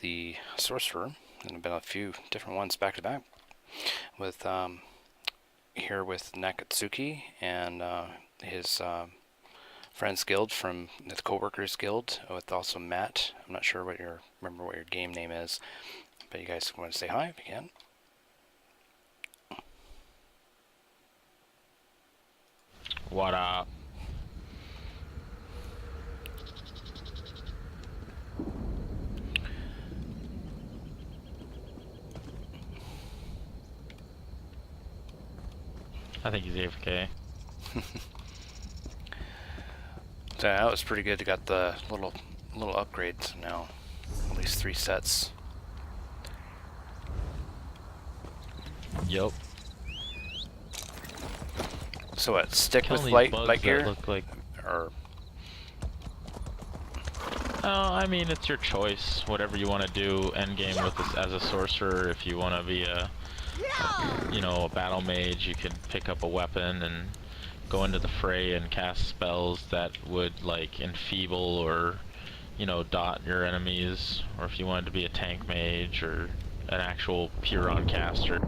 the Sorcerer, and I've been a few different ones back to back with here with Nakatsuki and his Friends Guild from the Coworkers Guild, with also Matt. I'm not sure what remember what your game name is, but you guys want to say hi if you can. What up? I think he's AFK. So that was pretty good. You got the little upgrades now, at least 3 sets. Yup. So what? Stick with light gear, look like... or? Oh, I mean, it's your choice. Whatever you want to do endgame with this as a sorcerer. If you want to be a battle mage, you can pick up a weapon and go into the fray and cast spells that would like enfeeble or dot your enemies. Or if you wanted to be a tank mage or an actual Puron caster.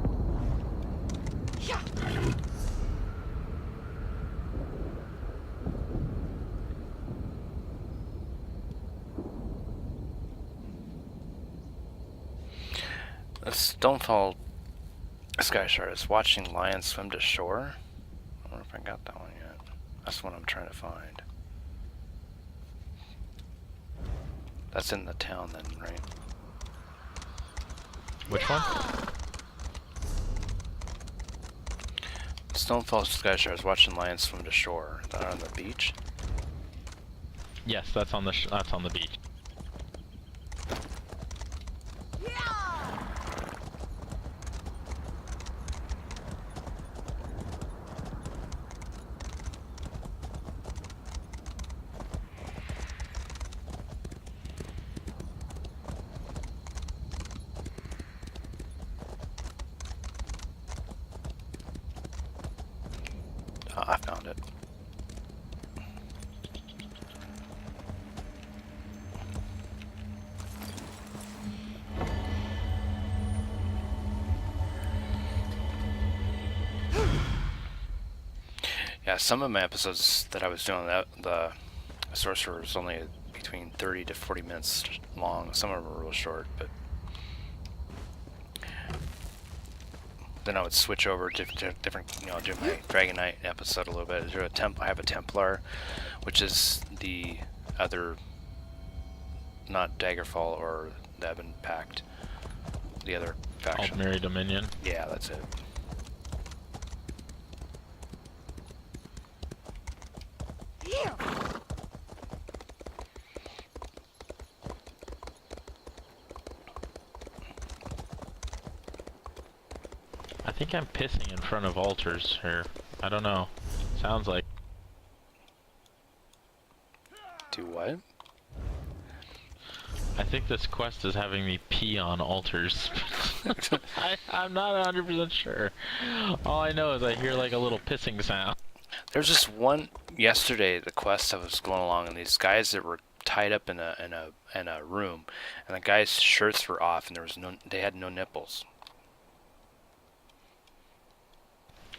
Stonefall Skystar is watching lions swim to shore. I don't know if I got that one yet. That's what I'm trying to find. That's in the town then, right? Which one? Stonefall Skystar is watching lions swim to shore. Is that on the beach? Yes, that's on the beach. I found it. Yeah, some of my episodes that I was doing, the Sorcerer was only between 30 to 40 minutes long. Some of them were real short, but then I would switch over to different, do my Dragon Knight episode a little bit. I have a Templar, which is the other, not Daggerfall or the Ebon Pact, the other faction. Aldmeri Dominion. Yeah, that's it. I think I'm pissing in front of altars here. I don't know. Sounds like. Do what? I think this quest is having me pee on altars. I'm not 100% sure. All I know is I hear like a little pissing sound. There's just one yesterday. The quest I was going along, and these guys that were tied up in a room, and the guys' shirts were off, and they had no nipples.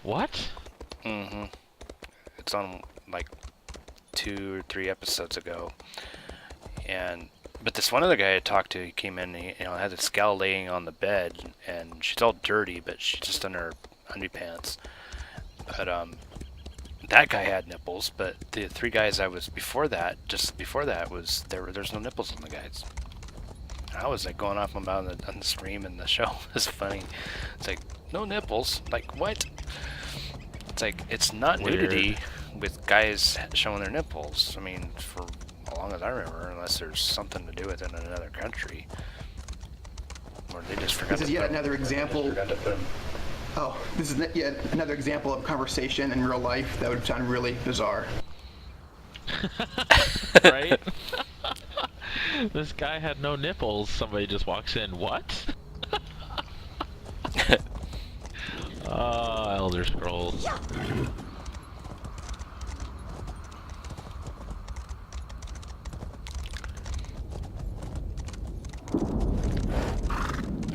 What? Mm-hmm. It's on like 2 or 3 episodes ago, but this one other guy I talked to, he came in, and he had this gal laying on the bed, and she's all dirty, but she's just in her underpants. But that guy had nipples, but the 3 guys I was before that was there's no nipples on the guys. I was like going off about on the stream, and the show was funny. It's like, no nipples, like what? It's like, it's not Weird. nudity with guys showing their nipples. I mean, for as long as I remember, unless there's something to do with it in another country, or they just forgot. This is yet another example. Oh, this is yet another example of conversation in real life that would sound really bizarre. Right? This guy had no nipples. Somebody just walks in. What? Elder Scrolls.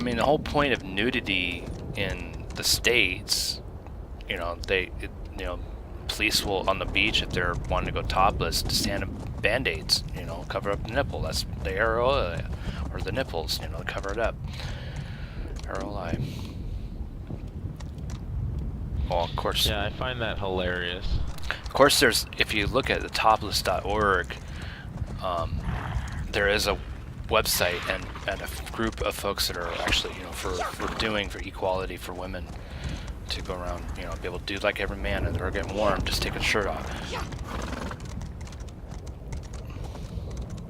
mean, the whole point of nudity in the States, you know, police will, on the beach, if they're wanting to go topless, just hand them Band-Aids, you know, cover up the nipple. That's the areola, or the nipples, you know, cover it up. Areola. Well, of course. Yeah, I find that hilarious. Of course, if you look at the topless.org, there is a website and a group of folks that are actually, you know, for equality for women to go around, you know, be able to do like every man, and they're getting warm, just take a shirt off.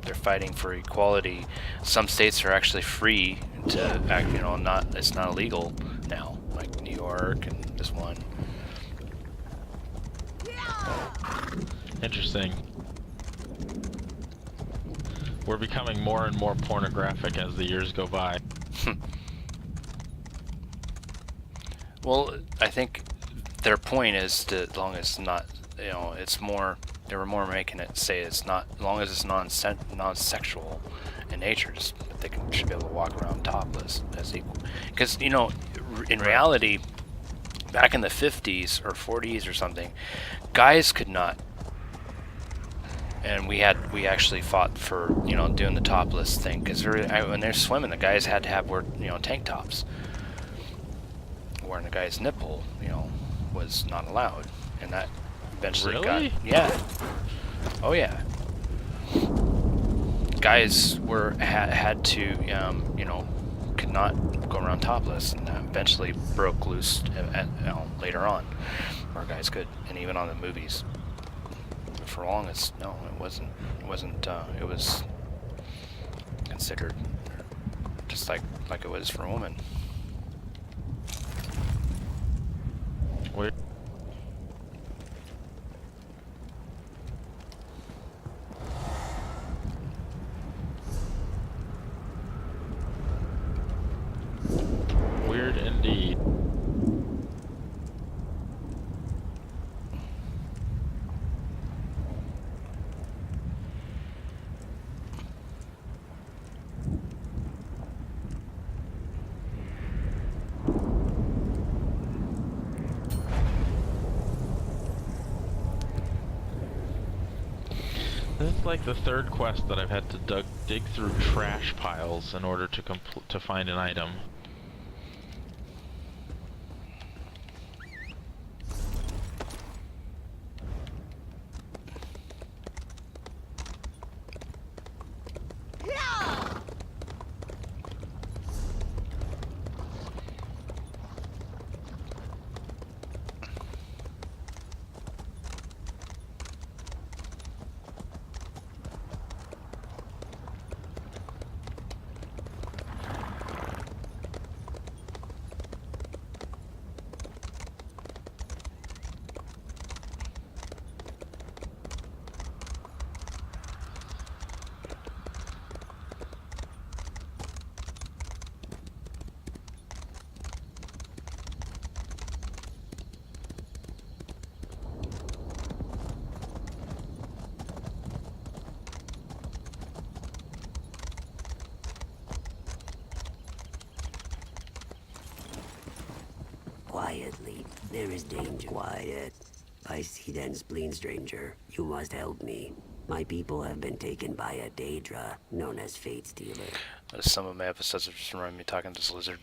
They're fighting for equality. Some states are actually free to act, you know, it's not illegal now, like New York and this one. Interesting. We're becoming more and more pornographic as the years go by. Well, I think their point is that as long as it's not, you know, it's more, they were more making it say it's not, as long as it's non-sexual in nature, just they should be able to walk around topless as equal. Because, you know, in reality, back in the 50s or 40s or something, guys could not, and we actually fought for, you know, doing the topless thing, because when they're swimming, the guys had to wear, you know, tank tops. Wearing a guy's nipple, you know, was not allowed, and that eventually Really? yeah. Oh yeah. Guys had to, you know, could not go around topless, and that eventually broke loose, you know, later on, where guys could, and even on the movies. For long, it was considered just like it was for a woman. Weird. Weird indeed. This is like the third quest that I've had to dig through trash piles in order to find an item. Quietly, there is danger. Quiet. I see then, spleen stranger. You must help me. My people have been taken by a Daedra, known as Fate Stealer. Some of my episodes just remind me talking to this lizard.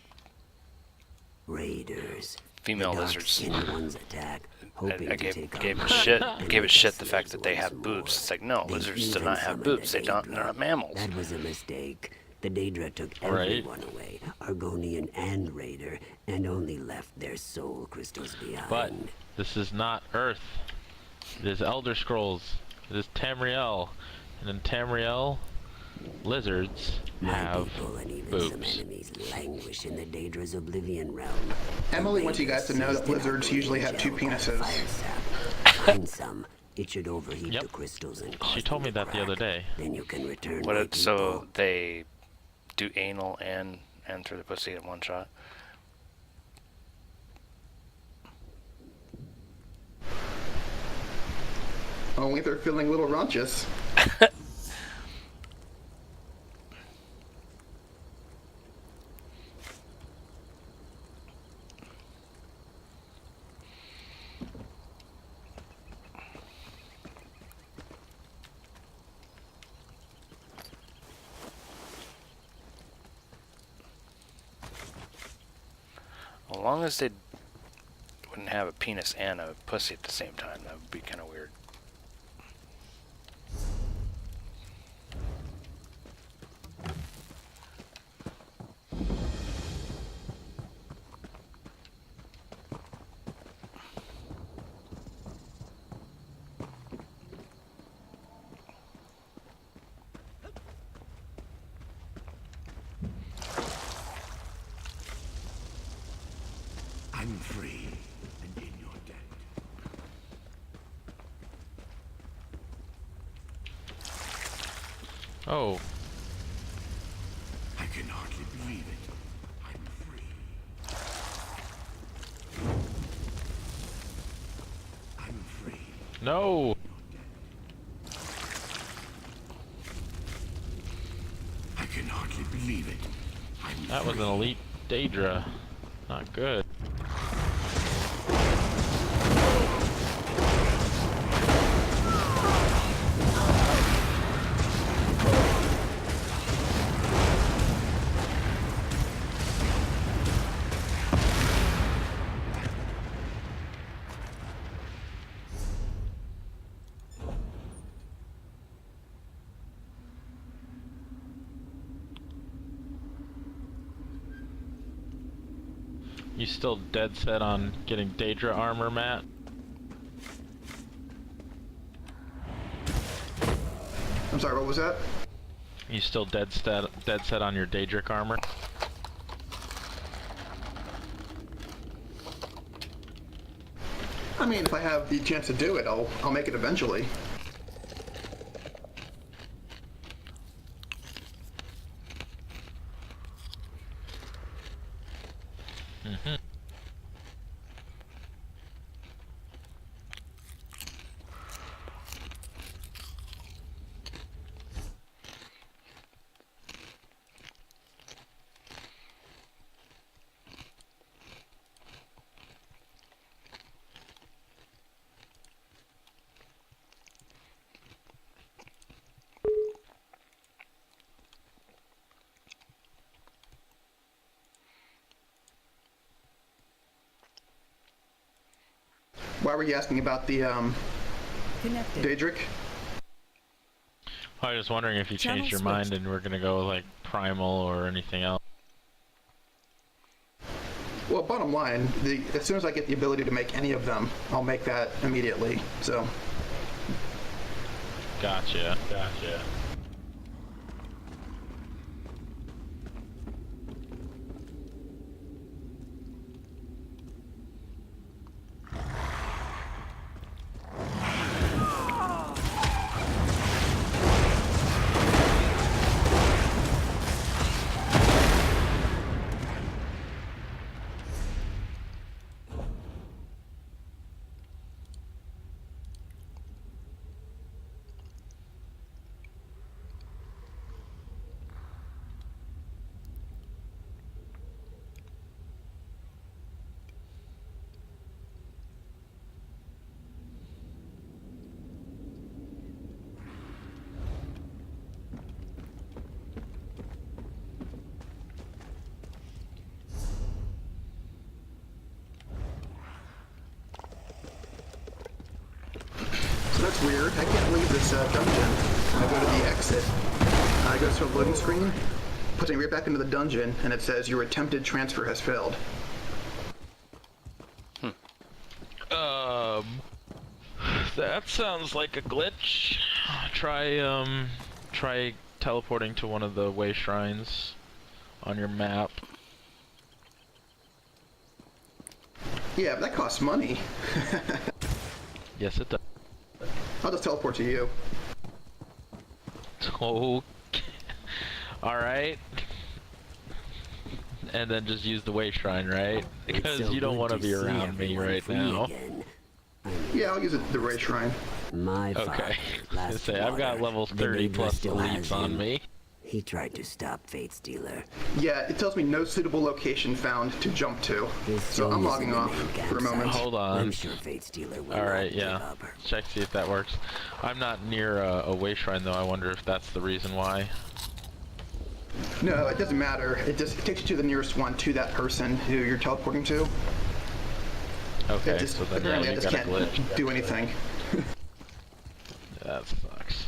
Raiders. Female The lizards. dark-skinned ones attack, hoping I to take gave our it shit. land Gave it and shit the enslave fact that they once have boobs. more. It's like, no, They lizards do even not have summoned boobs. the They're not Daedra. mammals. That was a mistake. The Daedra took Right. everyone away, Argonian and Raider, and only left their soul crystals behind. But this is not Earth. It is Elder Scrolls. It is Tamriel. And in Tamriel, lizards My have people and even some boobs. enemies languish in the Daedra's oblivion realm. Emily wants you guys to know that lizards usually have two penises. Find some. It should overheat Yep. the crystals and She cause told them me to that the other crack. day. Then you can return What my it, so people. they do anal and through the pussy at one shot. Only if they're feeling a little raunchous. long as they wouldn't have a penis and a pussy at the same time, that would be kind of weird. I'm free and in your debt. Oh, I can hardly believe it. I'm free. I'm free. no! I can hardly believe it. I'm That was an elite Daedra. Not good. You still dead set on getting Daedra armor, Matt? I'm sorry, what was that? You still dead set on your Daedric armor? I mean, if I have the chance to do it, I'll make it eventually. Why were you asking about the Connected. Daedric? I was wondering if you Channel changed your switched. mind and we're gonna go like primal or anything else. Well, bottom line, as soon as I get the ability to make any of them, I'll make that immediately. So, Gotcha. Gotcha. so that's weird. I can't leave this dungeon. I go to the exit. I go to a loading screen, puts me right back into the dungeon, and it says your attempted transfer has failed. That sounds like a glitch. Try teleporting to one of the way shrines on your map. Yeah, but that costs money. Yes, it does. I'll just teleport to you. Okay. Alright. And then just use the way shrine, right? It's Because so you don't good want to to be see around me everyone right free now. again. Yeah, I'll use the Ray Shrine. My Okay. father, I last say I've got water, level the 30 Daedra plus still has elites on him. me. He tried to stop Fate Stealer. Yeah, it tells me no suitable location found to jump to. He's So still I'm using logging the off main for a moment. campsite. Hold on. I'm sure Fate Stealer will Alright, not give yeah. up. Check, see if that works. I'm not near a way shrine though. I wonder if that's the reason why. No, it doesn't matter. It takes you to the nearest one to that person who you're teleporting to. Okay, Just, so then apparently yeah, I you just got a can't glitch. do anything. That sucks.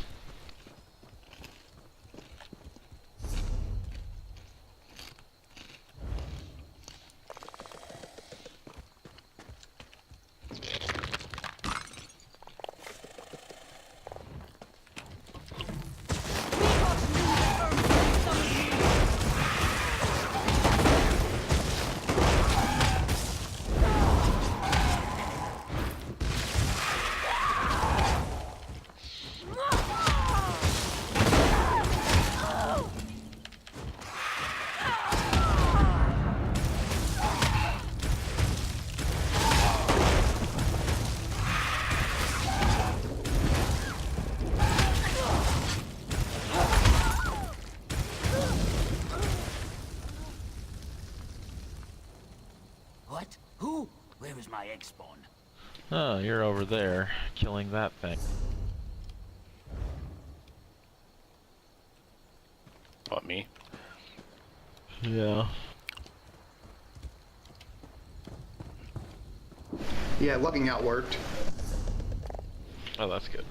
What? Who? Where is my egg spawn? Oh, you're over there, killing that thing. What, me? Yeah. Yeah, logging out worked. Oh, that's good.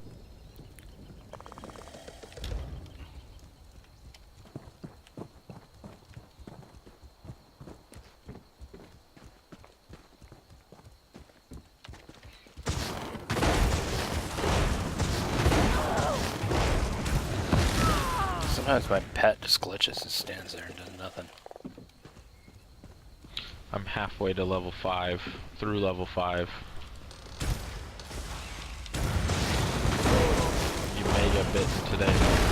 Sometimes my pet just glitches and stands there and does nothing. I'm halfway to level 5, through level 5. You mega bit today.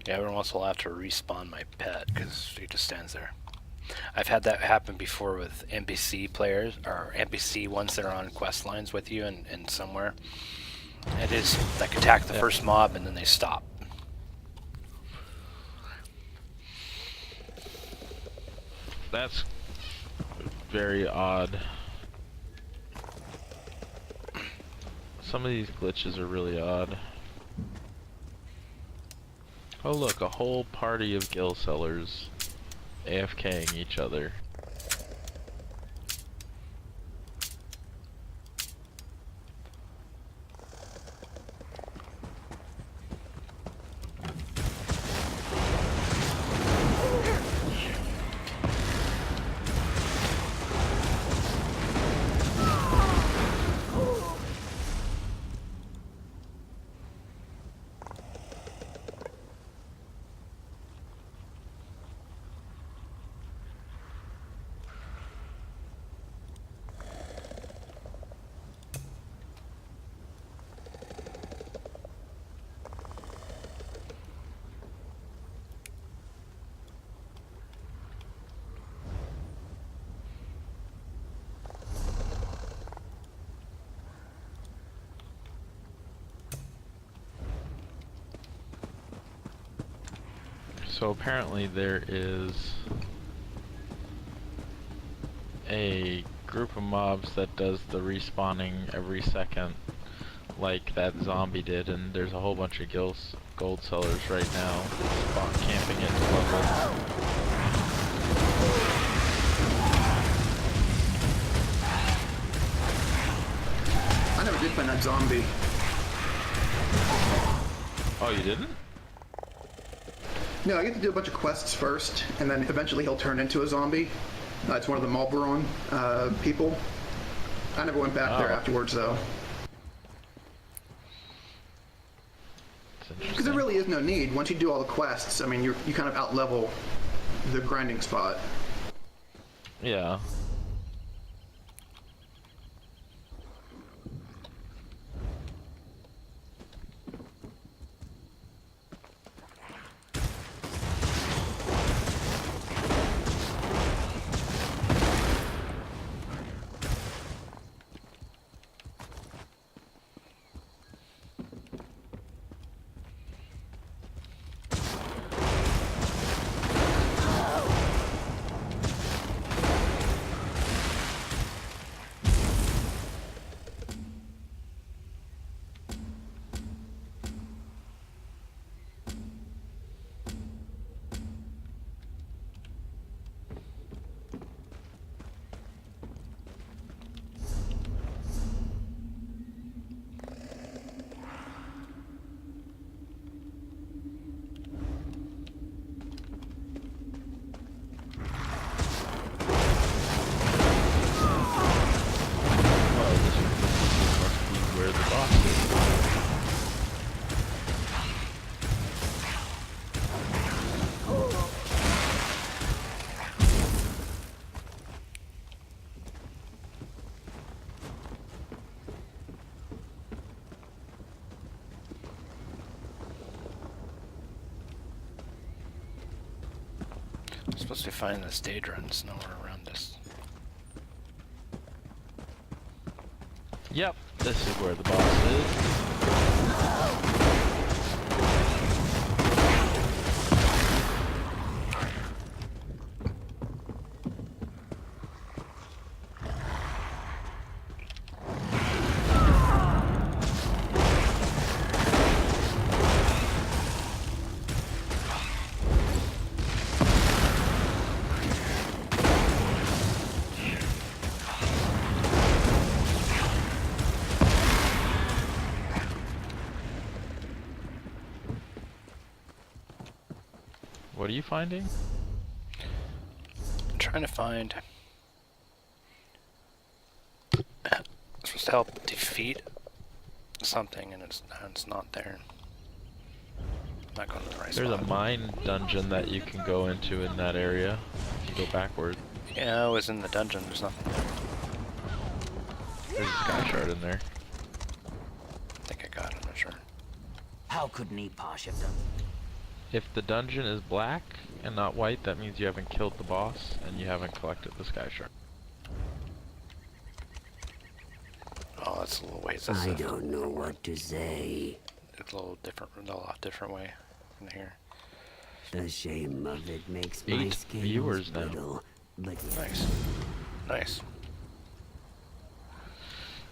Yeah, every once in a while I have to respawn my pet because he just stands there. I've had that happen before with NPC players, or NPC ones that are on quest lines with you and somewhere. It is like attack the first mob and then they stop. That's very odd. Some of these glitches are really odd. Oh look, a whole party of gill sellers AFKing each other. So apparently there is a group of mobs that does the respawning every second, like that zombie did, and there's a whole bunch of gold sellers right now spot camping at the level. I never did find that zombie. Oh, you didn't? No, I get to do a bunch of quests first, and then eventually he'll turn into a zombie. It's one of the Marlboro people. I never went back there Oh. afterwards, though. It's Because interesting. there really is no need. Once you do all the quests, I mean, you kind of out-level the grinding spot. Yeah. supposed to be finding the stage runs nowhere around this. Yep, this is where the boss is. What are you finding? I'm trying to find. It's supposed to help defeat something, and it's not there. I'm not going to the right There's spot. a mine dungeon that you can go into in that area if you go backward. Yeah, I was in the dungeon. There's nothing there. There's a sky shard in there. I think I got it. I'm not sure. How could Neposh have done? If the dungeon is black and not white, that means you haven't killed the boss and you haven't collected the sky shard. Oh, that's a little ways. That's I don't know what to say. It's a little different, a lot different way from here. The shame of it makes my 8 scales viewers now. brittle, but Nice. Nice.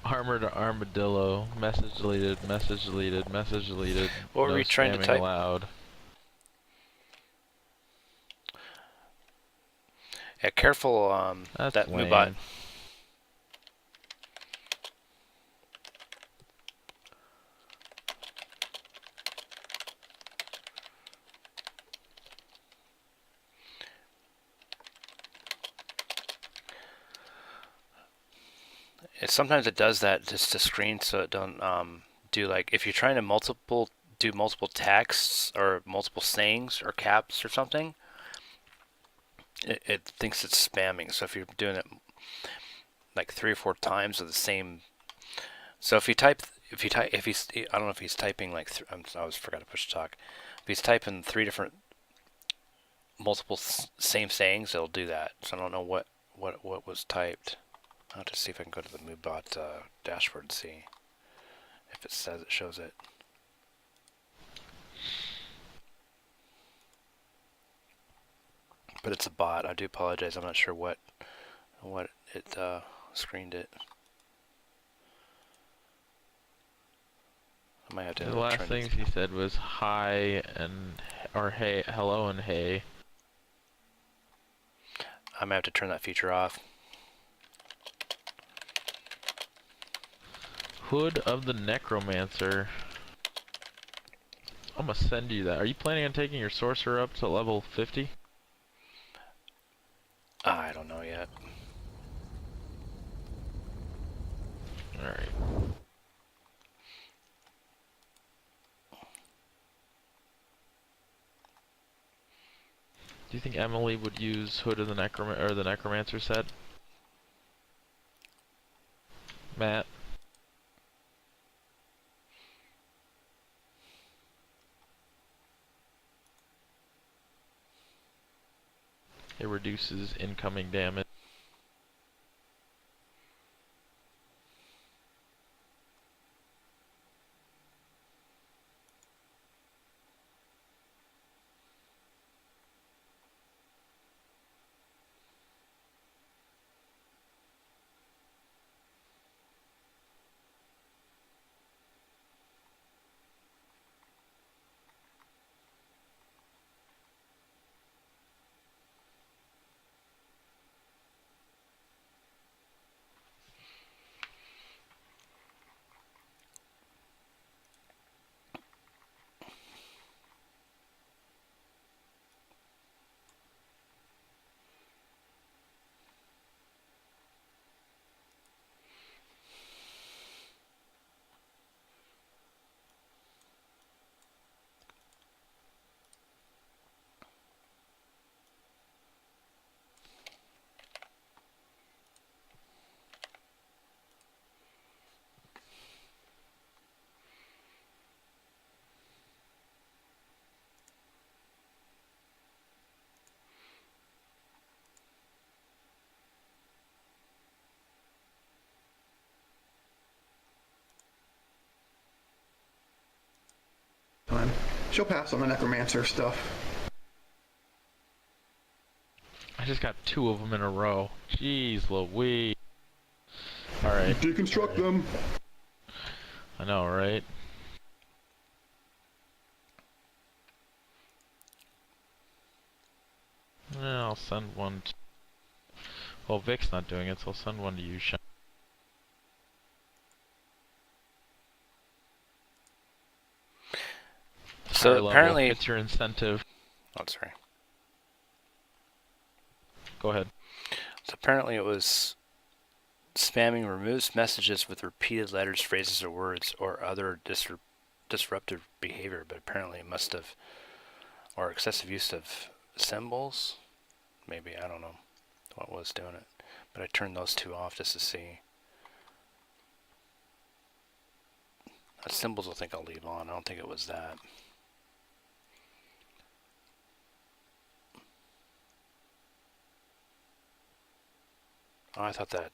Armored armadillo. Message deleted. Message deleted. Message deleted. What were no we trying to spamming type? allowed. Yeah, careful. That's that lame. Moobot. Sometimes it does that just to screen so it don't do like if you're trying to do multiple texts or multiple sayings or caps or something, it thinks it's spamming. So if you're doing it like 3 or 4 times with the same, so if he's I don't know if he's typing like I always forgot to push talk. If he's typing 3 different multiple same sayings, it'll do that. So I don't know what was typed. I'll have to see if I can go to the Moobot dashboard and see if it says it shows it. But it's a bot. I do apologize. I'm not sure what it screened it. I might have to. The last things he said was hi and or hey, hello and hey. I might have to turn that feature off. Hood of the Necromancer. I'm gonna send you that. Are you planning on taking your sorcerer up to level 50? I don't know yet. Alright. Do you think Emily would use Hood of the Necromancer set? Matt? It reduces incoming damage. she'll pass on the necromancer stuff. I just got 2 of them in a row. Jeez Louise. Alright. Deconstruct them. I know, right? I'll send one to... Well, Vic's not doing it, so I'll send one to you, Sean. So apparently, it's your incentive. oh, sorry. Go ahead. So apparently, it was spamming removes messages with repeated letters, phrases, or words, or other disruptive behavior. But apparently, it must have, or excessive use of symbols. Maybe, I don't know what was doing it. But I turned those 2 off just to see. Symbols I think I'll leave on. I don't think it was that. Oh, I thought that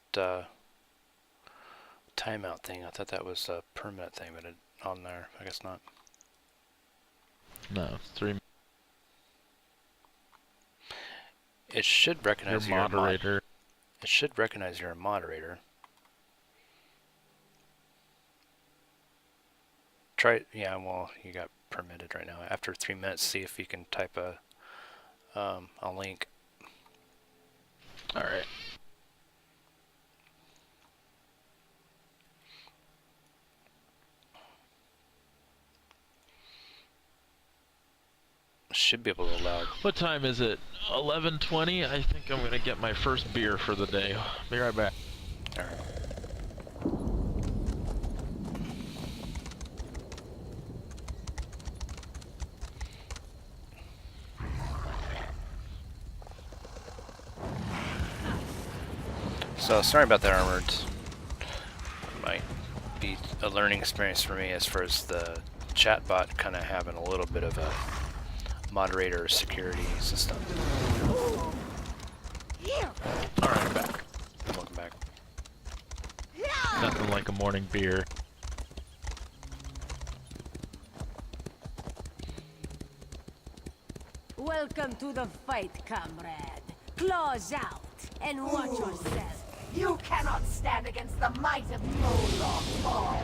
timeout thing, I thought that was a permanent thing, but it on there. I guess not. No, it's 3. It should recognize Your moderator. It should recognize you're a moderator. Try it. Yeah, well, you got permitted right now. After 3 minutes, see if you can type a link. All right. Should be able to allow. What time is it? 11:20. I think I'm gonna get my first beer for the day. Be right back. All right. So sorry about that, Armored. Might be a learning experience for me as far as the chatbot kind of having a little bit of a moderator security system. Alright, I'm back. Welcome back. Nothing like a morning beer. Welcome to the fight, comrade. Claws out and watch yourself. You cannot stand against the might of Moloch Fall.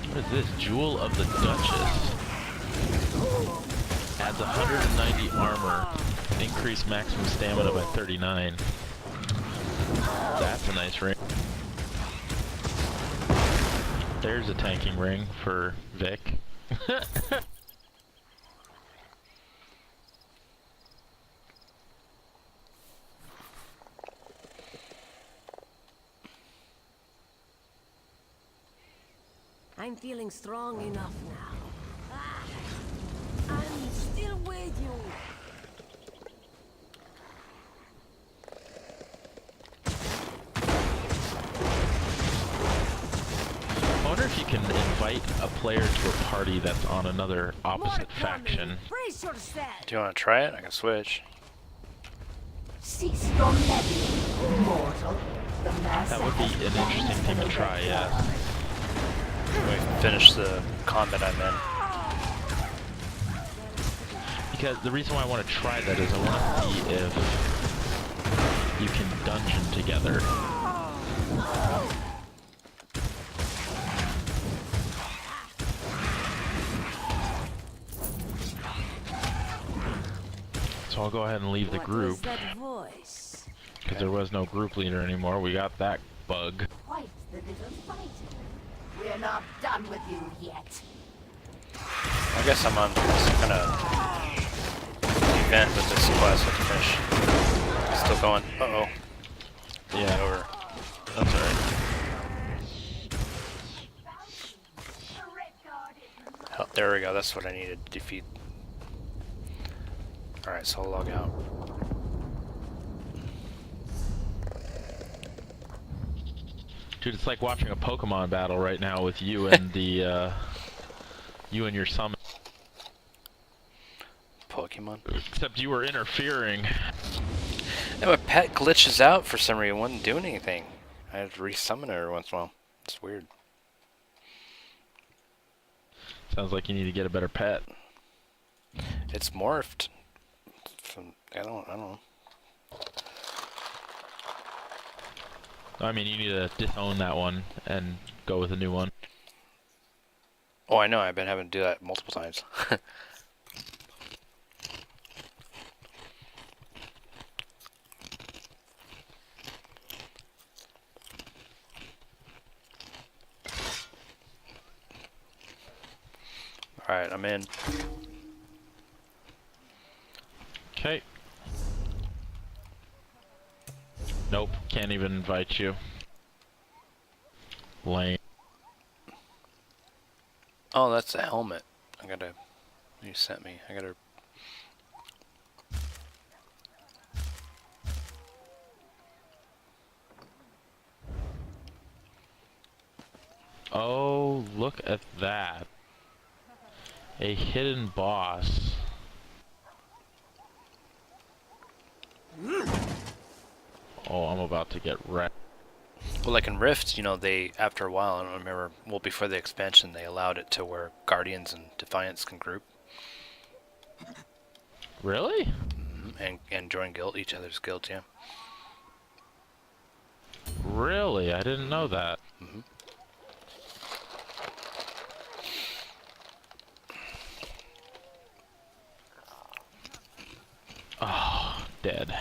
What is this? Jewel of the Duchess. Adds 190 armor. Increase maximum stamina by 39. That's a nice ring. There's a tanking ring for Vic. I'm feeling strong enough now. I'm still with you. I wonder if you can invite a player to a party that's on another opposite faction. Brace yourself. Do you want to try it? I can switch. Cease your meddling, mortal. The mass That would be an interesting thing to try, yeah. We finish the combat I'm in. Because the reason why I want to try that is I want to see if you can dungeon together. So I'll go ahead and leave the group, because there was no group leader anymore. We got that bug. Quite the little fighter. We're not done with you yet. I guess I'm on some kind of event with this quest with the fish. Still going. Uh-oh. Yeah, Over. that's alright. Oh, there we go. That's what I needed to defeat. Alright, so I'll log out. Dude, it's like watching a Pokemon battle right now with you and the, you and your summon. Pokemon? Except you were interfering. Yeah, my pet glitches out for some reason. It wasn't doing anything. I had to resummon it every once in a while. It's weird. Sounds like you need to get a better pet. It's morphed. From, I don't know. I mean, you need to disown that one and go with a new one. Oh, I know. I've been having to do that multiple times. Alright, I'm in. Okay. Nope, can't even invite you. Lame. Oh, that's a helmet. I gotta... You sent me. I gotta... Oh, look at that. A hidden boss. Oh, I'm about to get wrecked. Well, like in Rift, you know, they, after a while, I don't remember, well, before the expansion, they allowed it to where Guardians and Defiants can group. Really? And join guild, each other's guilds, yeah. Really? I didn't know that. Oh, dead.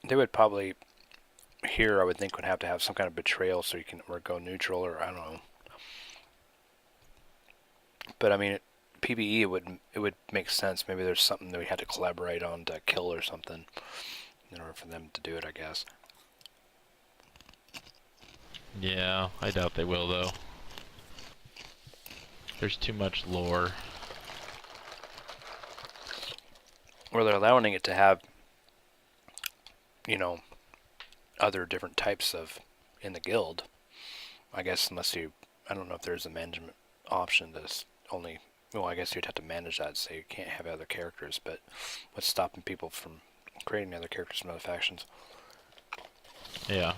They would probably, here, I would think, would have to have some kind of betrayal so you can, or go neutral, or I don't know. But I mean, PvE, it would make sense. Maybe there's something that we had to collaborate on to kill or something in order for them to do it, I guess. Yeah, I doubt they will, though. There's too much lore. Or they're allowing it to have, you know, other different types of in the guild. I guess unless you, I don't know if there's a management option that's only, well, I guess you'd have to manage that, so you can't have other characters, but what's stopping people from creating other characters from other factions? Yeah.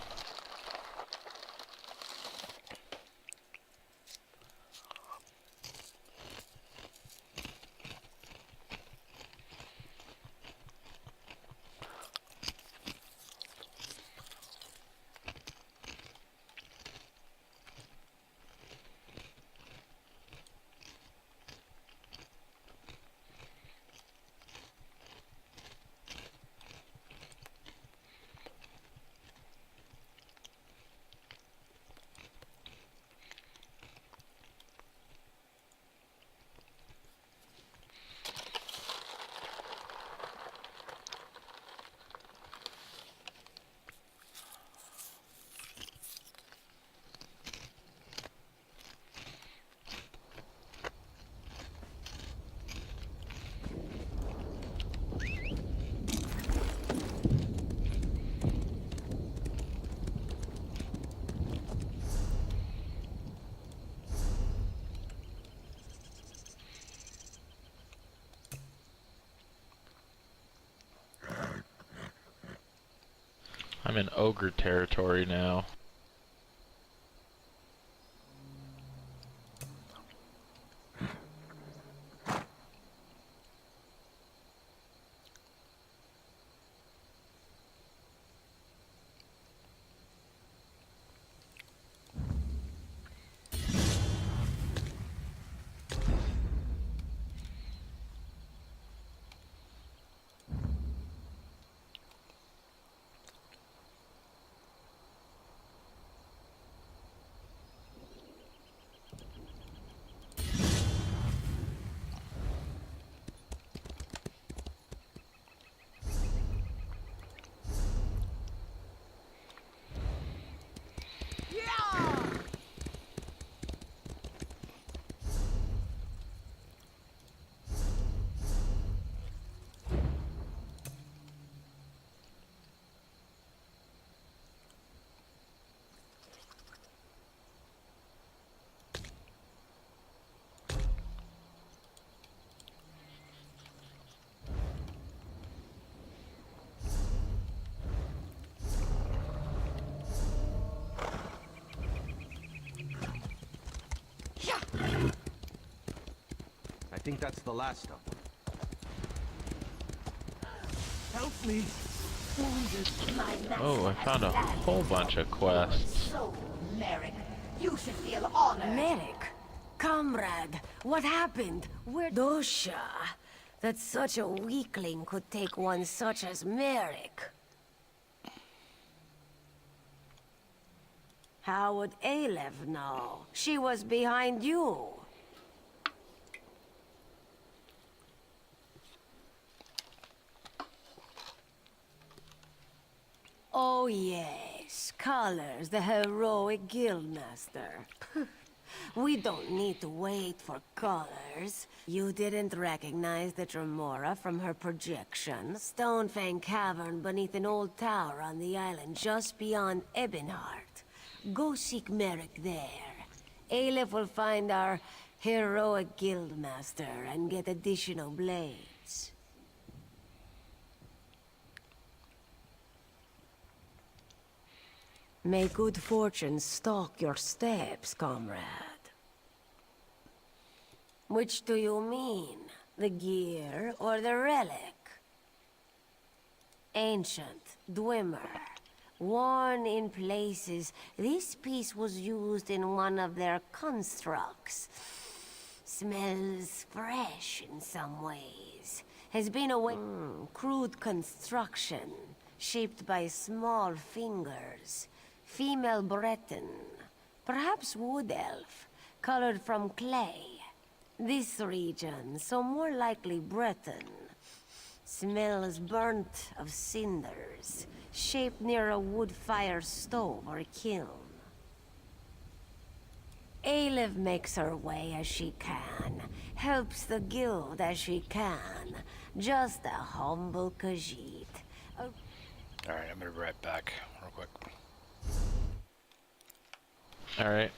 I'm in ogre territory now. I think that's the last of them. Help me! My Oh, I found a whole bunch of quests. So, Merrick, you should feel honored. Merrick, comrade, what happened? Where Dosha? That such a weakling could take one such as Merrick. How would Aleph know? She was behind you. Oh yes, Colors, the heroic guildmaster. We don't need to wait for Colors. You didn't recognize the Tremora from her projection? Stonefang Cavern beneath an old tower on the island just beyond Ebonheart. Go seek Merrick there. Aleph will find our heroic guildmaster and get additional blades. May good fortune stalk your steps, comrade. Which do you mean? The gear or the relic? Ancient, Dwemer. Worn in places, this piece was used in one of their constructs. Smells fresh in some ways. Has been a crude construction, shaped by small fingers. Female Breton, perhaps wood elf, colored from clay. This region, so more likely Breton, smells burnt of cinders, shaped near a wood fire stove or kiln. Aleph makes her way as she can, helps the guild as she can. Just a humble Khajiit. Alright, I'm gonna be right back real quick. Alright.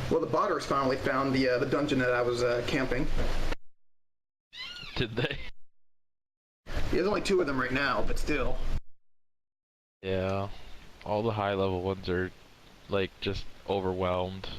Well, the botters finally found the dungeon that I was camping. Did they? There's only 2 of them right now, but still. Yeah. All the high level ones are, like, just overwhelmed.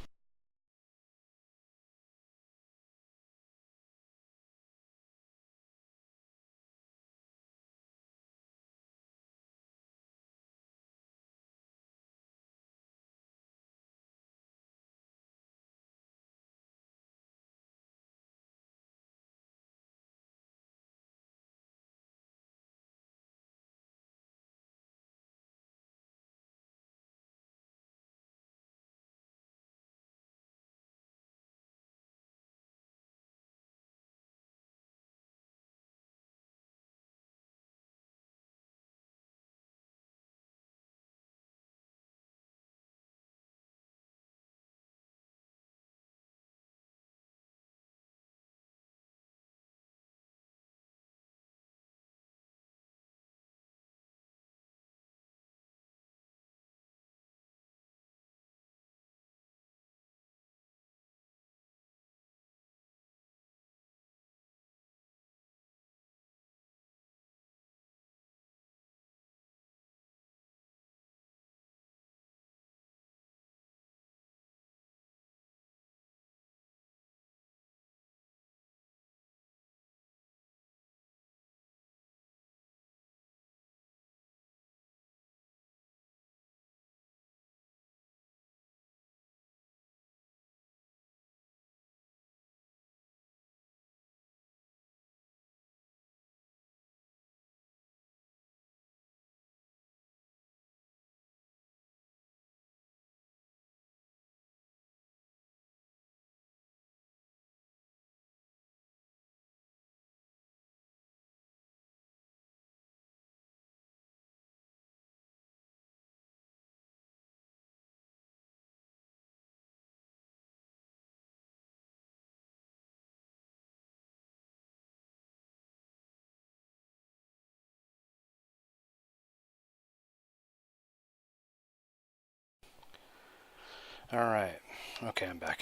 Alright. Okay, I'm back.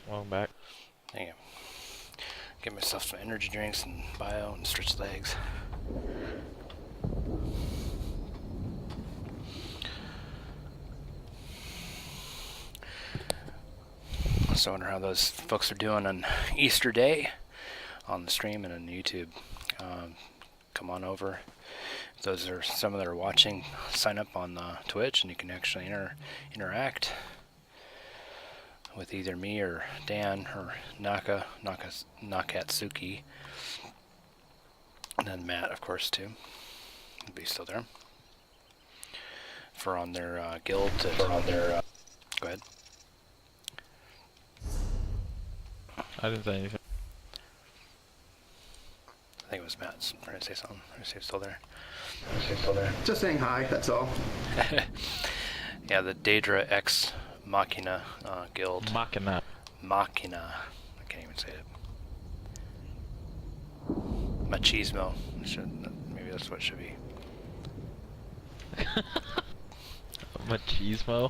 Welcome back. Hang on. Get myself some energy drinks and bio and stretch legs. So I wonder how those folks are doing on Easter Day on the stream and on YouTube. Come on over. If those are some that are watching, sign up on Twitch and you can actually interact with either me or Dan or Nakatsuki. And then Matt, of course, too. He'll be still there. For on their guild. Go ahead. I didn't say anything. I think it was Matt trying to say something. Is he still there? Just saying hi, that's all. Yeah, the Daedra X Machina guild. Machina. Machina. I can't even say it. Machismo. Maybe that's what it should be. Machismo.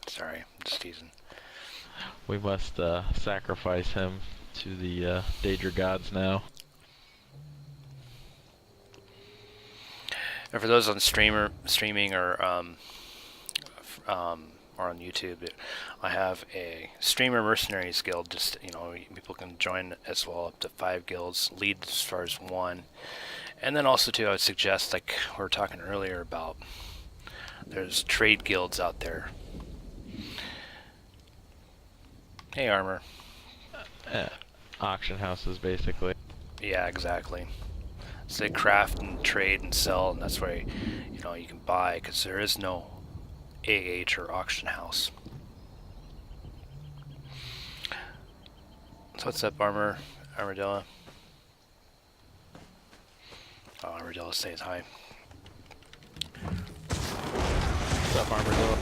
Sorry, I'm just teasing. We must sacrifice him to the Daedra gods now. And for those on streaming or on YouTube, I have a streamer mercenaries guild. Just people can join as well, up to 5 guilds. Lead as far as 1, and then also too, I would suggest, like we were talking earlier about, there's trade guilds out there. Hey, Armor. Auction houses, basically. Yeah, exactly. So they craft and trade and sell, and that's where you can buy, because there is no AH or auction house. So what's up, Armadillo? Oh, Armadillo says hi. What's up, Armadillo?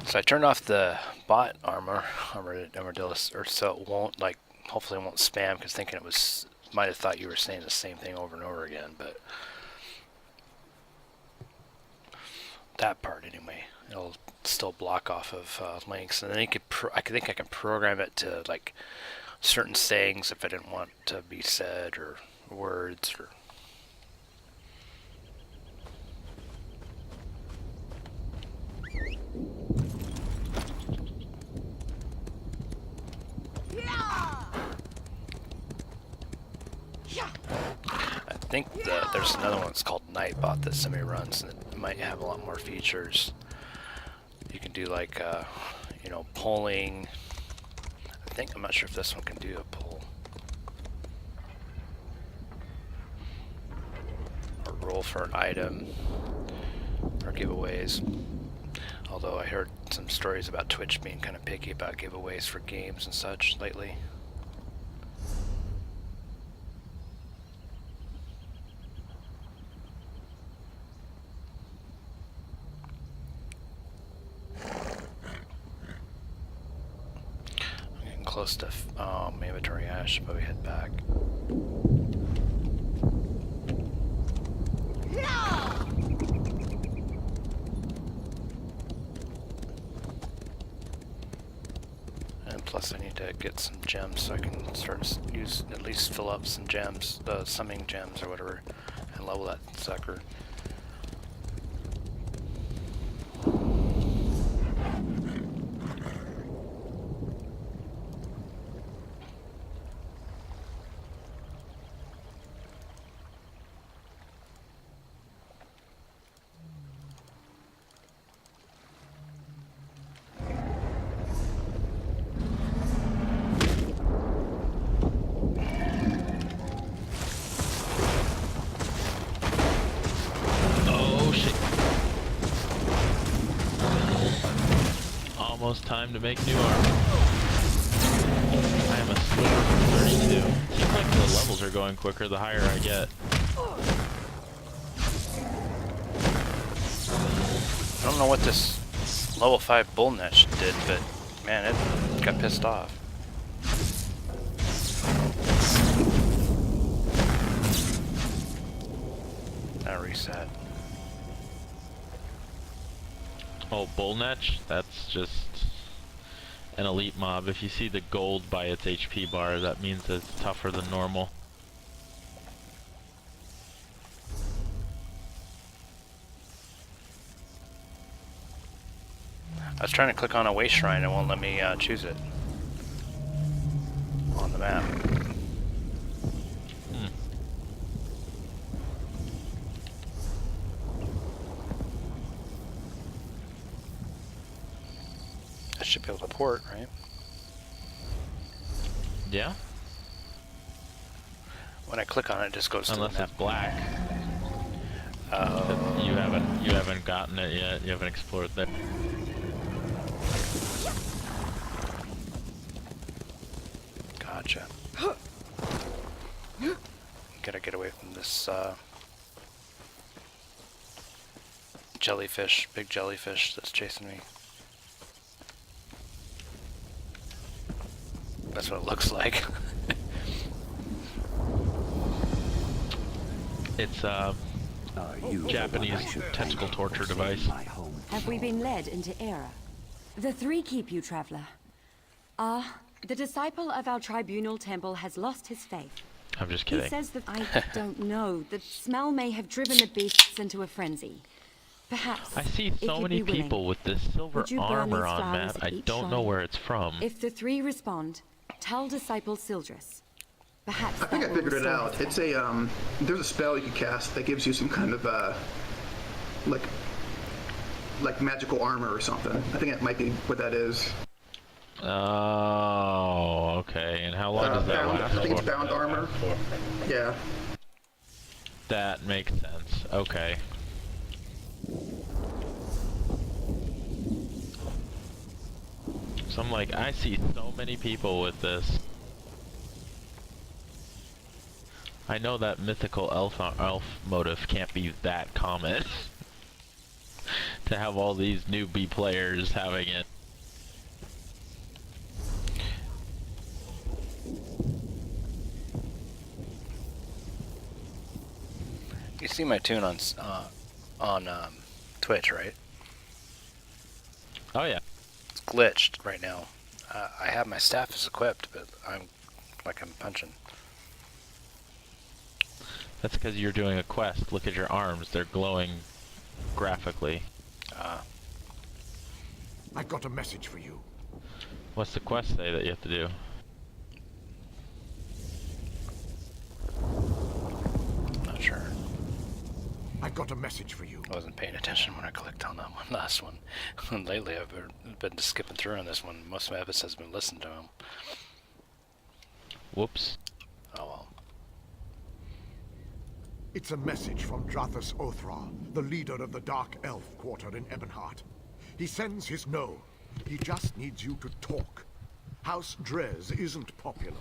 So I turned off the bot Armadillo, or so it won't, like, hopefully it won't spam, because thinking it was, might have thought you were saying the same thing over and over again, but that part anyway, it'll still block off of links, and then I think I can program it to, like, certain sayings if I didn't want to be said, or words, or I think there's another one that's called Nightbot that somebody runs, and it might have a lot more features. You can do, like, polling. I'm not sure if this one can do a poll. Or roll for an item. Or giveaways. Although I heard some stories about Twitch being kind of picky about giveaways for games and such lately. Close to mandatory ash, but we head back. And plus I need to get some gems so I can start to at least fill up some gems, summing gems or whatever, and level that sucker. Almost time to make new armor. I am a sliver from 32. Seems like the levels are going quicker the higher I get. I don't know what this level 5 bullnut did, but man, it got pissed off. Now reset. Oh, Bullnetch? That's just an elite mob. If you see the gold by its HP bar, that means it's tougher than normal. I was trying to click on a way shrine, it won't let me choose it on the map. I should be able to port, right? Yeah? When I click on it, it just goes Unless to the it's map. black. You haven't gotten it yet. You haven't explored that. Gotcha. Gotta get away from this jellyfish, big jellyfish that's chasing me. That's what it looks like. It's Japanese tentacle torture device. Have we been led into error? The three keep you, traveler. The disciple of our tribunal temple has lost his faith. I'm just He kidding. says that I don't know. The smell may have driven the beasts into a frenzy. Perhaps. I see if so you'd many be willing, people with this silver would you burn armor these on flowers map. at I each don't know shrine? where it's from. If the three respond, tell disciple Sildris. Perhaps I think that I will figured it restore out. his It's faith. a there's a spell you can cast that gives you some kind of like magical armor or something. I think that might be what that is. Oh, okay. And how long does that Bound, last I think it's for? bound armor. Yeah. That makes sense. Okay. So I'm like, I see so many people with this. I know that mythical elf motif can't be that common. To have all these newbie players having it. You see my tune on Twitch, right? Oh yeah. It's glitched right now. I have my staff is equipped, but I'm punching. That's because you're doing a quest. Look at your arms. They're glowing graphically. I've got a message for you. What's the quest say that you have to do? Not sure. I've got a message for you. I wasn't paying attention when I clicked on that one last one. Lately, I've been skipping through on this one. Most of my episodes have been listening to them. Whoops. Oh well. It's a message from Drathus Othra, the leader of the Dark Elf Quarter in Ebonheart. He sends his no. He just needs you to talk. House Drez isn't popular.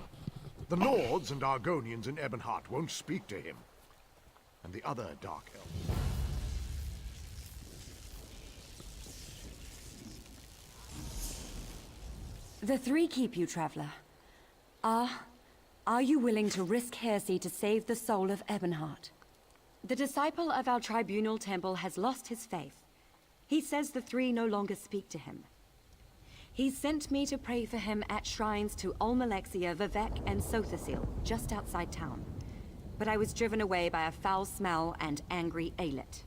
The Nords and Argonians in Ebonheart won't speak to him. And the other Dark Elf. The three keep you, traveler. Are you willing to risk heresy to save the soul of Ebonheart? The disciple of our tribunal temple has lost his faith. He says the three no longer speak to him. He sent me to pray for him at shrines to Olmalexia, Vivek, and Sothasil, just outside town. But I was driven away by a foul smell and angry Aelith.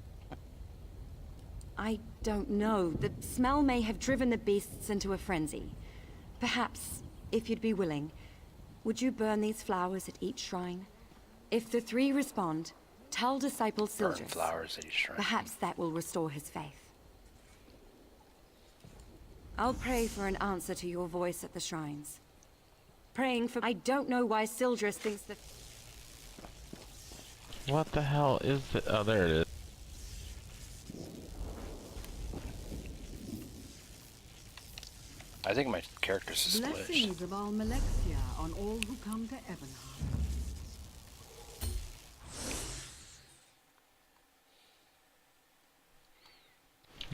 I don't know. The smell may have driven the beasts into a frenzy. Perhaps, if you'd be willing, would you burn these flowers at each shrine? If the three respond, tell disciple Burn Sildris. flowers at each shrine. Perhaps that will restore his faith. I'll pray for an answer to your voice at the shrines. Praying for... I don't know why Sildris thinks that... What the hell is it? Oh, there it is. I think my character's is glitched. Blessings of Almalexia on all who come to Ebonheart.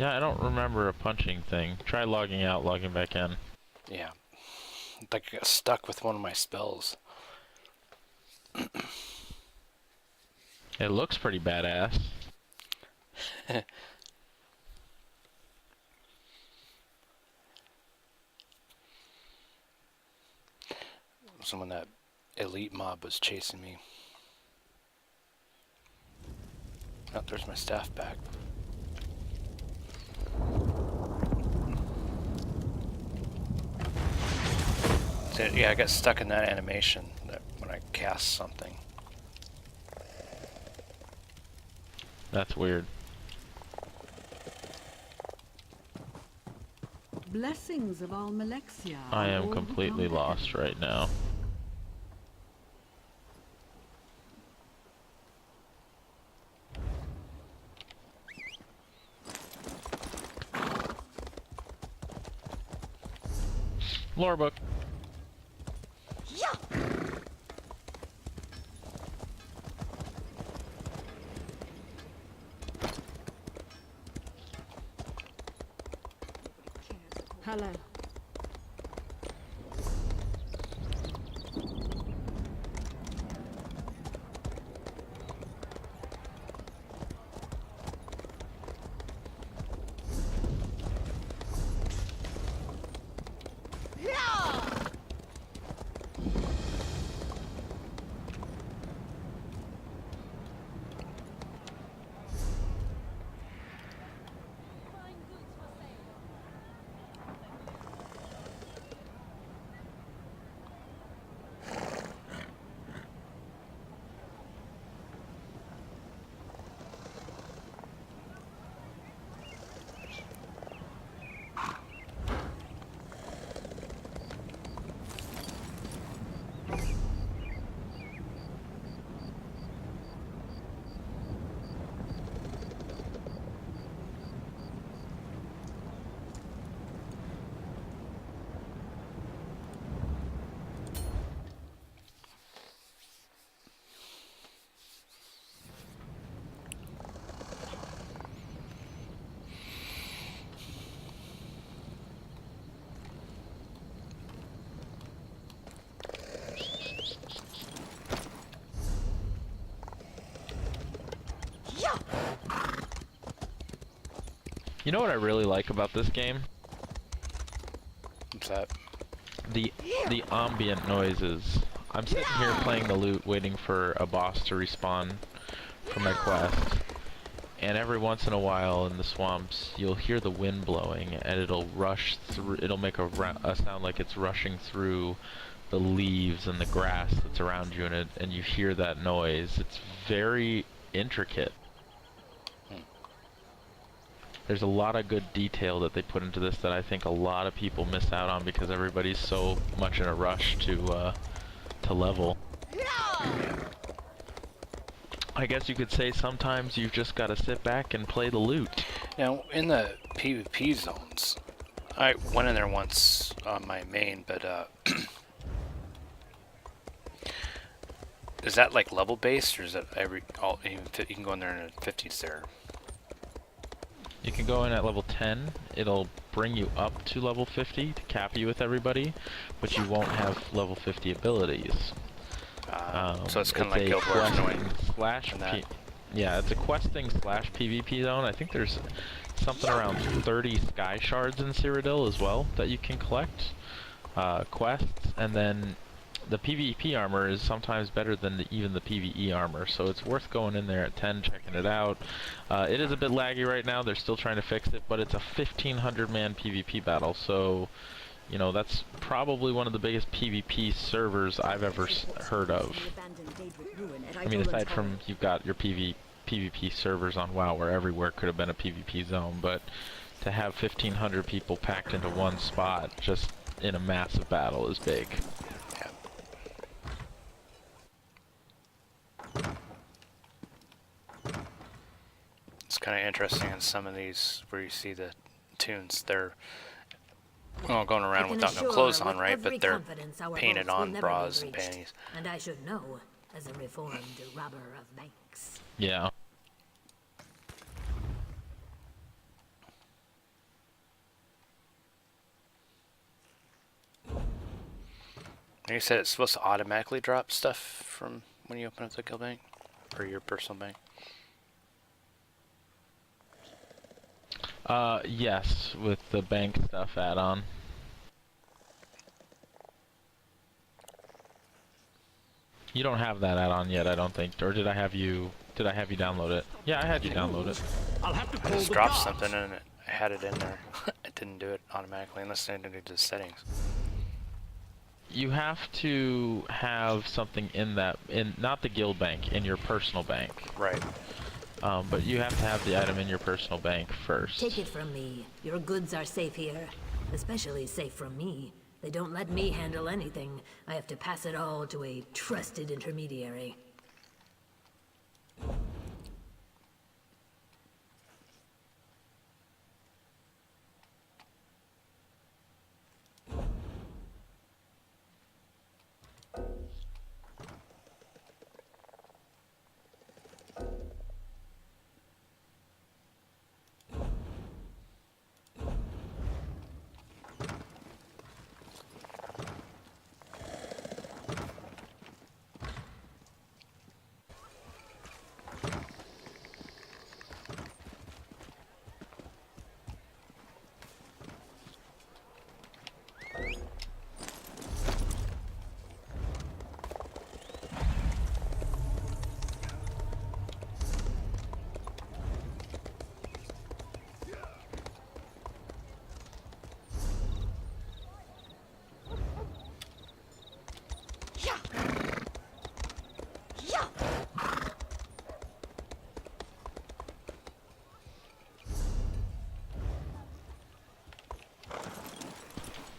Yeah, I don't remember a punching thing. Try logging out, logging back in. Yeah. Like I got stuck with one of my spells. It looks pretty badass. Someone that elite mob was chasing me. Oh, there's my staff back. So, yeah, I got stuck in that animation that when I cast something. That's weird. Blessings of Almalexia. I on am all who completely come to lost Evan. right now. Lore book. Hello. You know what I really like about this game? What's that? The ambient noises. I'm sitting here playing the loot, waiting for a boss to respawn for my quest. And every once in a while in the swamps, you'll hear the wind blowing, and it'll rush through. It'll make a sound like it's rushing through the leaves and the grass that's around you, and you hear that noise. It's very intricate. There's a lot of good detail that they put into this that I think a lot of people miss out on because everybody's so much in a rush to level. I guess you could say sometimes you've just got to sit back and play the loot. Now, in the PvP zones, I went in there once on my main, but is that like level based, or is that you can go in there in the 50s there? You can go in at level 10, it'll bring you up to level 50 to cap you with everybody, but you won't have level 50 abilities. So it's kind of like Guild Wars slash yeah, it's a questing slash PvP zone. I think there's something around 30 sky shards in Cyrodiil as well that you can collect. Quests, and then the PvP armor is sometimes better than even the PvE armor, so it's worth going in there at 10, checking it out. It is a bit laggy right now, they're still trying to fix it, but it's a 1,500 man PvP battle, so you know, that's probably one of the biggest PvP servers I've ever heard of. I mean, aside from you've got your PvP servers on WoW where everywhere could have been a PvP zone, but to have 1,500 people packed into one spot just in a massive battle is big. It's kind of interesting in some of these where you see the tunes, they're all going around without no clothes on, right? But they're painted on bras and panties. And I should know, as a reformed robber of banks. Yeah. And you said it's supposed to automatically drop stuff from when you open up the guild bank? Or your personal bank? Yes, with the bank stuff add-on. You don't have that add-on yet, I don't think. Or did I have you download it? Yeah, I had you download it. I'll have to I call just the dropped guards. something and I had it in there. It didn't do it automatically unless I did the settings. You have to have something in that, not the guild bank, in your personal bank. Right. But you have to have the item in your personal bank first. Take it from me. Your goods are safe here. Especially safe from me. They don't let me handle anything. I have to pass it all to a trusted intermediary.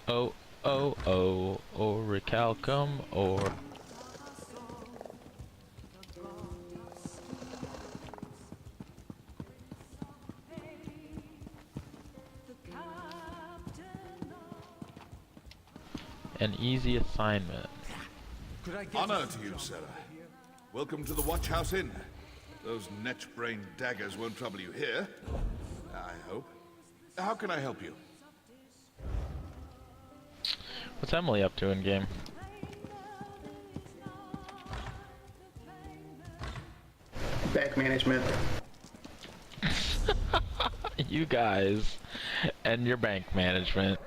Oh, oh, oh, orichalcum, or... An easy assignment. Honor to you, Sarah. Welcome to the Watch House Inn. Those net-brained daggers won't trouble you here. I hope. How can I help you? What's Emily up to in game? Bank management. You guys and your bank management.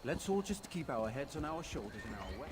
Let's all just keep our heads on our shoulders and our way.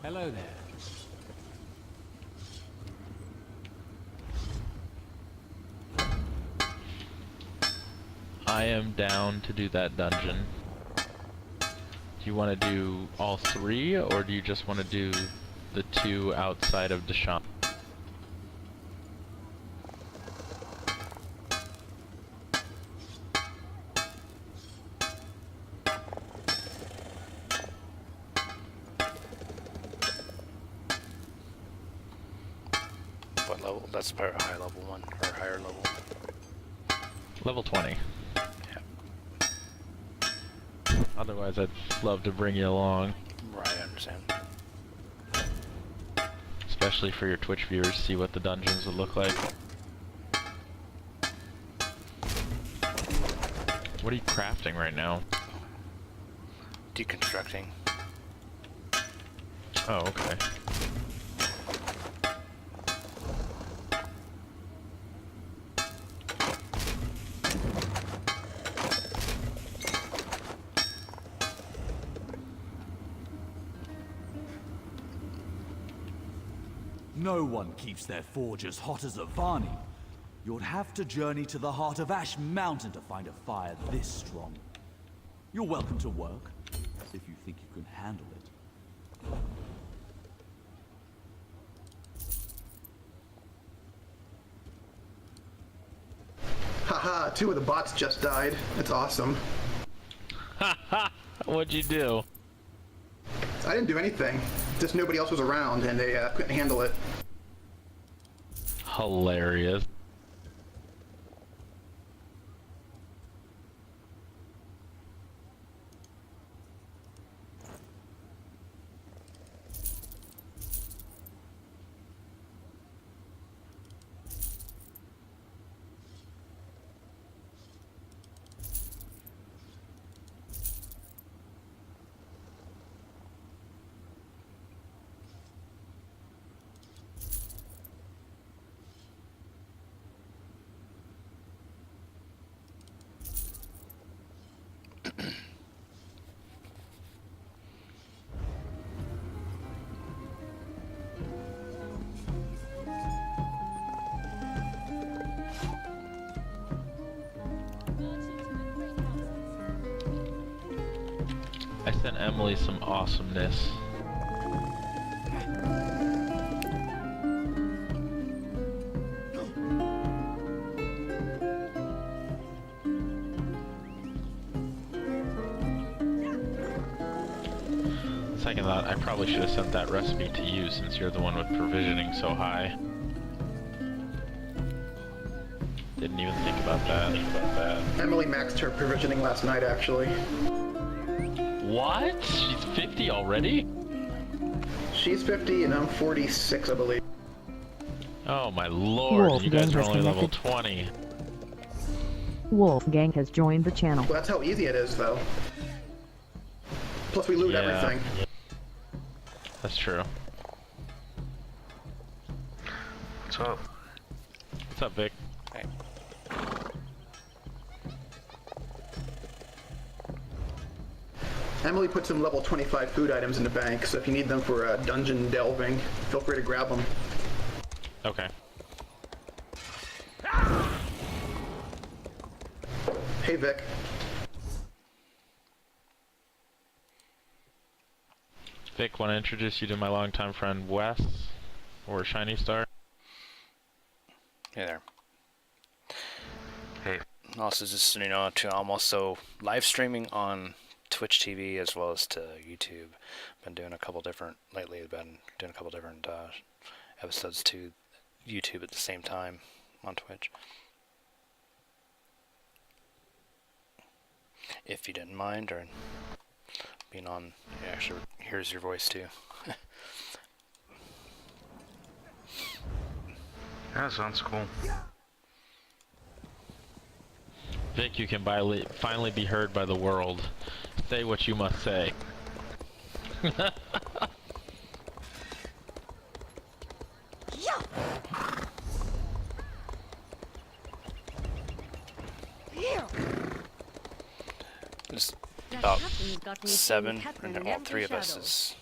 Hello there. I am down to do that dungeon. Do you want to do all 3, or do you just want to do the 2 outside of Deshaun? What level? That's probably a high level one, or higher level. Level 20. Yeah. Otherwise, I'd love to bring you along. Right, I understand. Especially for your Twitch viewers, see what the dungeons would look like. What are you crafting right now? Deconstructing. Oh, okay. No one keeps their forge as hot as a Varney. You'd have to journey to the heart of Ash Mountain to find a fire this strong. You're welcome to work, if you think you can handle it. Haha, 2 of the bots just died. It's awesome. What'd you do? I didn't do anything. Just nobody else was around and they couldn't handle it. Hilarious. I sent Emily some awesomeness. Second thought, I probably should have sent that recipe to you since you're the one with provisioning so high. Didn't even think about that. Emily maxed her provisioning last night, actually. What? She's 50 already? She's 50 and I'm 46, I believe. Oh my lord, you guys are Wolfgang only has level 20. Wolfgang has joined the channel. Well, that's how easy it is, though. Plus, we loot everything. That's true. What's up? What's up, Vic? Hey. Emily put some level 25 food items in the bank, so if you need them for dungeon delving, feel free to grab them. Okay. Hey, Vic. Vic, want to introduce you to my longtime friend Wes, or Shinystar? Hey there. Hey. Also, just I'm also live streaming on Twitch TV as well as to YouTube. Been doing a couple different lately. I've been doing a couple different episodes to YouTube at the same time on Twitch. If you didn't mind, or being on, it actually hears your voice too. That sounds cool. Vic, you can finally be heard by the world. Say what you must say. There's about 7, and all 3 of us is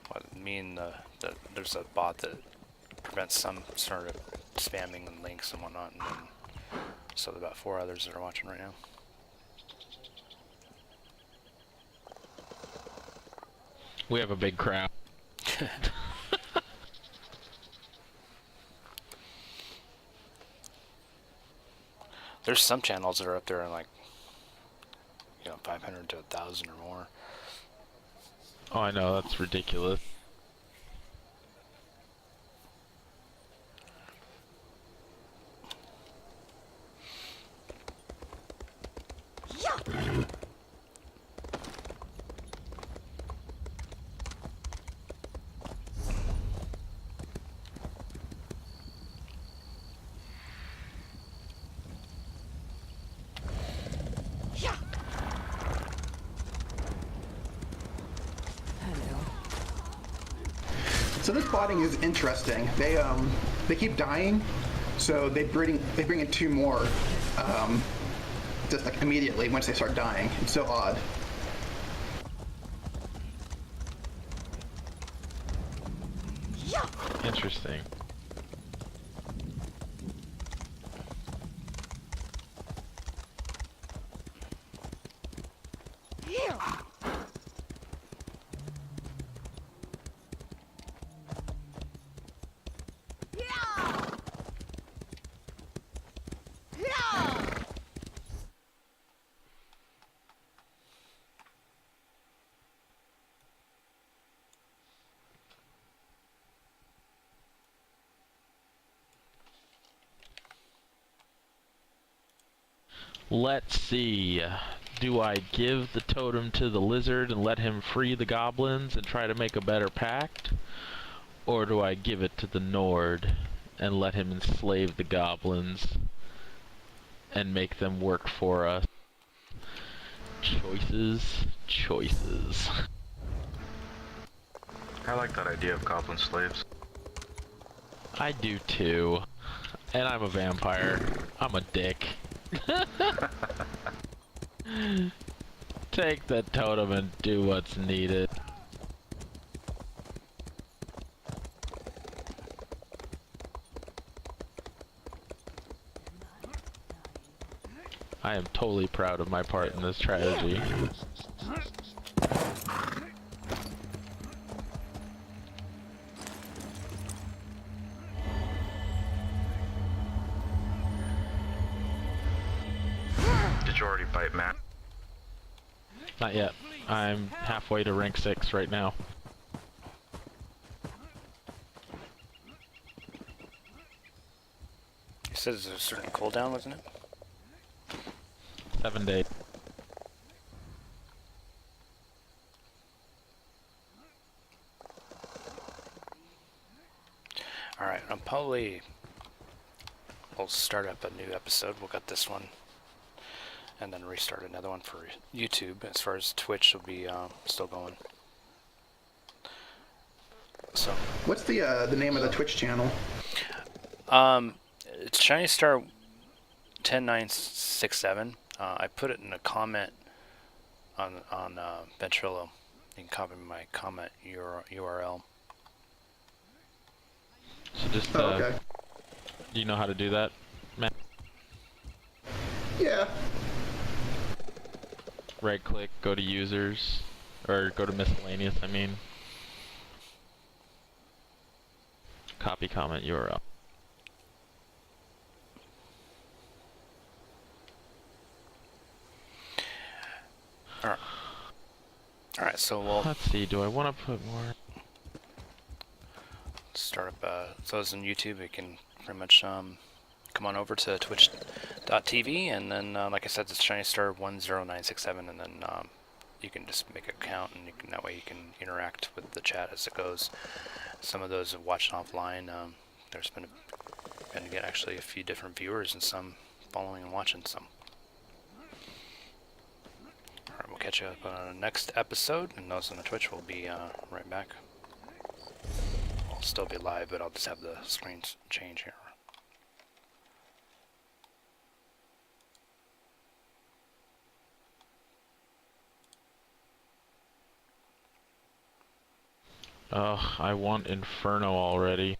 what, me and there's a bot that prevents some sort of spamming and links and whatnot, and then, so there's about 4 others that are watching right now. We have a big crowd. There's some channels that are up there in like, 500 to 1,000 or more. Oh, I know, that's ridiculous. So this botting is interesting. They keep dying, so they bring in 2 more, just like immediately once they start dying. It's so odd. Interesting. Let's see. Do I give the totem to the lizard and let him free the goblins and try to make a better pact? Or do I give it to the Nord and let him enslave the goblins and make them work for us? Choices, choices. I like that idea of goblin slaves. I do too. And I'm a vampire. I'm a dick. Take the totem and do what's needed. I am totally proud of my part in this tragedy. Did you already fight Matt? Not yet. I'm halfway to rank 6 right now. You said there's a certain cooldown, wasn't it? 7 days. Alright, we'll start up a new episode. We'll get this one and then restart another one for YouTube. As far as Twitch, will be still going. So, what's the name of the Twitch channel? It's Shinystar 10967. I put it in a comment on Ventrilo. You can copy my comment URL. So just, okay. Do you know how to do that, Matt? Yeah. Right click, go to users, or go to miscellaneous, I mean. Copy comment URL. Alright, so we'll... Let's see, do I want to put more... Start up, so those on YouTube, you can pretty much come on over to twitch.tv, and then, like I said, it's Shinystar 10967, and then you can just make an account, and that way you can interact with the chat as it goes. Some of those have watched offline. There's been actually a few different viewers, and some following and watching some. Alright, we'll catch you up on the next episode, and those on the Twitch will be right back. I'll still be live, but I'll just have the screens change here. Ugh, I want Inferno already.